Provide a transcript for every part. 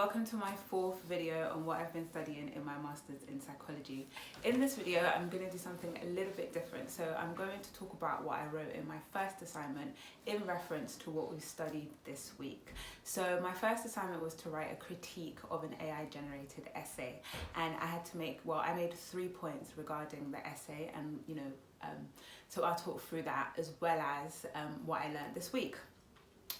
welcome to my fourth video on what I've been studying in my Masters in Psychology. In this video, I'm going to do something a little bit different. So I'm going to talk about what I wrote in my first assignment in reference to what we've studied this week. So my first assignment was to write a critique of an AI generated essay, and I had to I made 3 points regarding the essay, and so I'll talk through that as well as what I learned this week.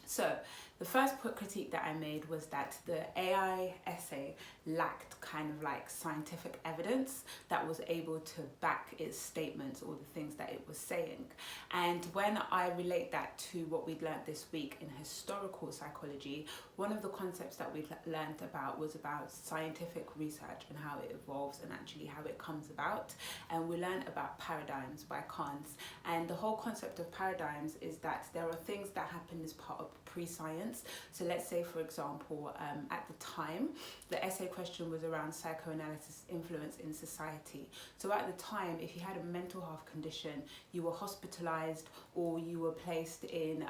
So the first critique that I made was that the AI essay lacked kind of like scientific evidence that was able to back its statements or the things that it was saying. And when I relate that to what we'd learned this week in historical psychology, one of the concepts that we learned about was about scientific research and how it evolves and actually how it comes about. And we learned about paradigms by Kuhn. And the whole concept of paradigms is that there are things that happen as part of pre-science. So let's say, for example, at the time, the essay question was around psychoanalysis influence in society. So at the time, if you had a mental health condition, you were hospitalized or you were placed in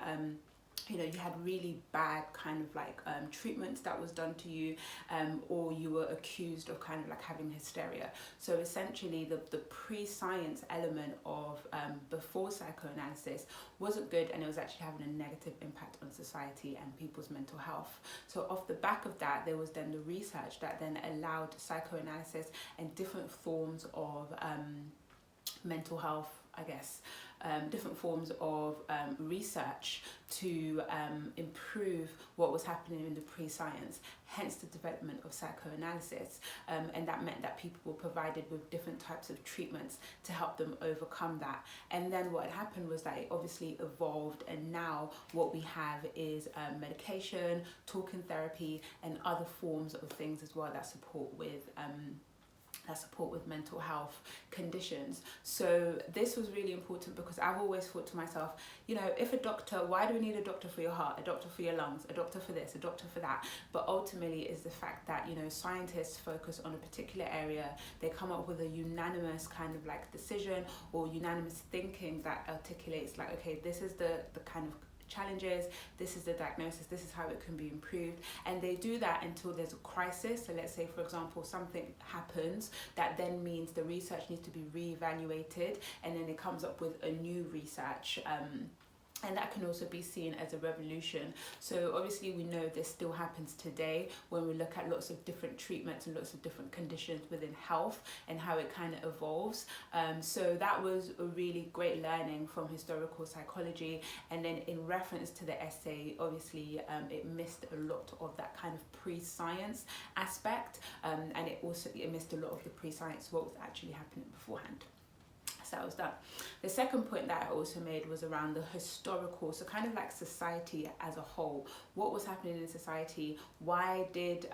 you had really bad kind of like treatments that was done to you, or you were accused of kind of like having hysteria. So essentially the pre-science element of before psychoanalysis wasn't good, and it was actually having a negative impact on society and people's mental health. So off the back of that, there was then the research that then allowed psychoanalysis and different forms of mental health, I guess, different forms of research to improve what was happening in the pre-science, hence the development of psychoanalysis. And that meant that people were provided with different types of treatments to help them overcome that. And then what happened was that it obviously evolved, and now what we have is medication, talking therapy, and other forms of things as well that support with mental health conditions. So this was really important because I've always thought to myself, if a doctor, why do we need a doctor for your heart, a doctor for your lungs, a doctor for this, a doctor for that? But ultimately is the fact that, scientists focus on a particular area, they come up with a unanimous kind of like decision or unanimous thinking that articulates like, okay, this is the kind of challenges, this is the diagnosis, this is how it can be improved. And they do that until there's a crisis. So let's say, for example, something happens that then means the research needs to be reevaluated, and then it comes up with a new research. And that can also be seen as a revolution. So obviously we know this still happens today when we look at lots of different treatments and lots of different conditions within health and how it kind of evolves. So that was a really great learning from historical psychology. And then in reference to the essay, obviously it missed a lot of that kind of pre-science aspect. And it missed a lot of the pre-science, what was actually happening beforehand. That was that. The second point that I also made was around the historical, so kind of like society as a whole. What was happening in society? Why did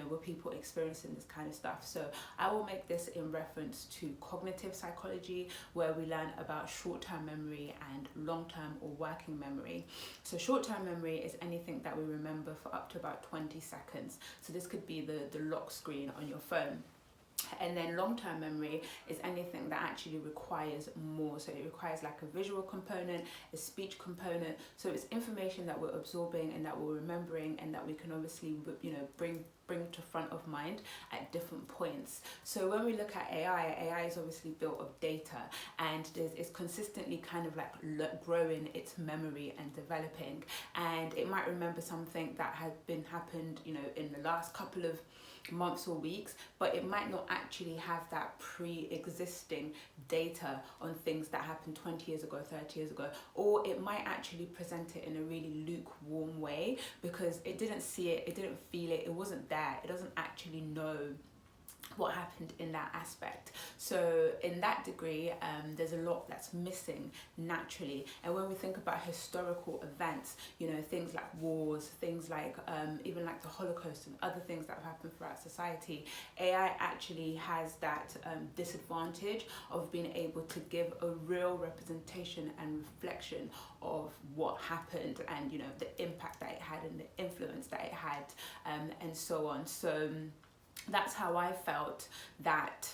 were people experiencing this kind of stuff? So I will make this in reference to cognitive psychology, where we learn about short-term memory and long-term or working memory. So short-term memory is anything that we remember for up to about 20 seconds. So this could be the lock screen on your phone. And then long-term memory is anything that actually requires more. So it requires like a visual component, a speech component. So it's information that we're absorbing and that we're remembering, and that we can obviously bring to front of mind at different points. So when we look at AI is obviously built of data, and it's consistently kind of like growing its memory and developing. And it might remember something that had happened in the last couple of months or weeks, but it might not actually have that pre-existing data on things that happened 20 years ago, 30 years ago, or it might actually present it in a really lukewarm way because it didn't see it, it didn't feel it, it wasn't there, it doesn't actually know what happened in that aspect. So in that degree, there's a lot that's missing naturally. And when we think about historical events, things like wars, things like even like the Holocaust and other things that have happened throughout society, AI actually has that disadvantage of being able to give a real representation and reflection of what happened, and the impact that it had and the influence that it had, and so on. So that's how I felt that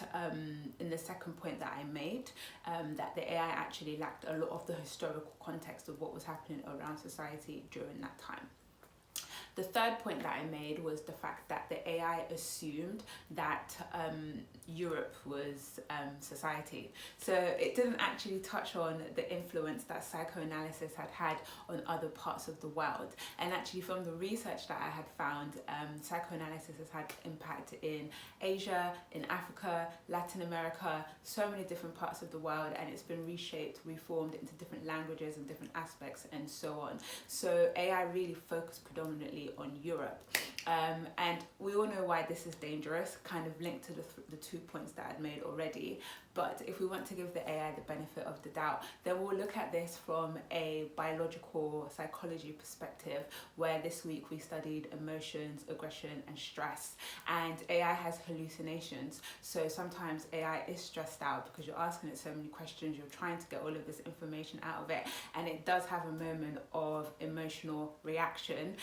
in the second point that I made, that the AI actually lacked a lot of the historical context of what was happening around society during that time. The third point that I made was the fact that the AI assumed that Europe was society. So it didn't actually touch on the influence that psychoanalysis had had on other parts of the world. And actually from the research that I had found, psychoanalysis has had impact in Asia, in Africa, Latin America, so many different parts of the world, and it's been reshaped, reformed into different languages and different aspects and so on. So AI really focused predominantly on Europe. And we all know why this is dangerous, kind of linked to the 2 points that I'd made already. But if we want to give the AI the benefit of the doubt, then we'll look at this from a biological psychology perspective, where this week we studied emotions, aggression, and stress. And AI has hallucinations. So sometimes AI is stressed out because you're asking it so many questions, you're trying to get all of this information out of it, and it does have a moment of emotional reaction.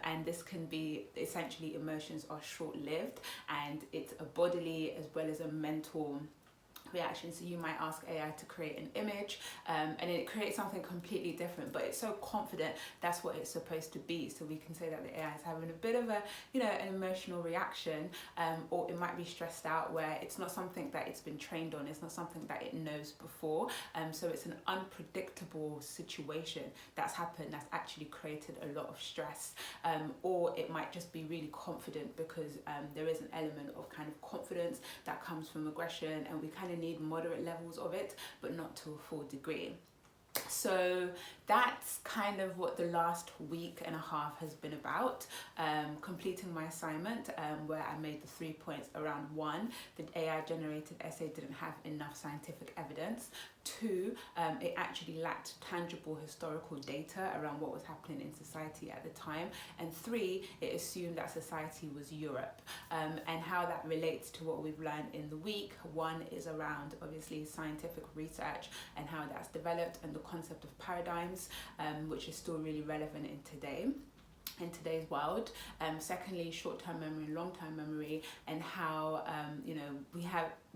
And this can be, essentially, emotions are short-lived, and it's a bodily as well as a mental reaction. So you might ask AI to create an image, and it creates something completely different, but it's so confident that's what it's supposed to be. So we can say that the AI is having a bit of a, an emotional reaction, or it might be stressed out, where it's not something that it's been trained on, it's not something that it knows before. So it's an unpredictable situation that's happened that's actually created a lot of stress, or it might just be really confident because there is an element of kind of confidence that comes from aggression, and we kind of need moderate levels of it, but not to a full degree. So that's kind of what the last week and a half has been about. Completing my assignment, where I made the 3 points around: 1, the AI generated essay didn't have enough scientific evidence; 2, it actually lacked tangible historical data around what was happening in society at the time; and 3, it assumed that society was Europe. And how that relates to what we've learned in the week: 1 is around, obviously, scientific research and how that's developed, and the concept of paradigms, which is still really relevant in today's world. Secondly, short-term memory and long-term memory, and how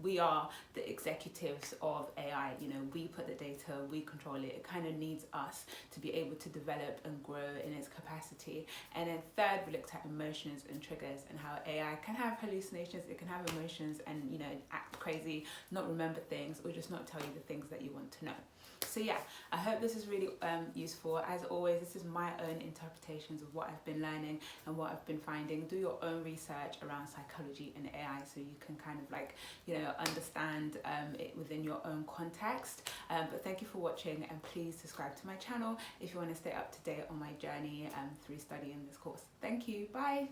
we are the executives of AI. We put the data, we control it. It kind of needs us to be able to develop and grow in its capacity. And then third, we looked at emotions and triggers, and how AI can have hallucinations, it can have emotions, and act crazy, not remember things, or just not tell you the things that you want to know. So yeah, I hope this is really useful. As always, this is my own interpretations of what I've been learning and what I've been finding. Do your own research around psychology and AI, so you can kind of understand it within your own context. But thank you for watching, and please subscribe to my channel if you want to stay up to date on my journey through studying this course. Thank you. Bye.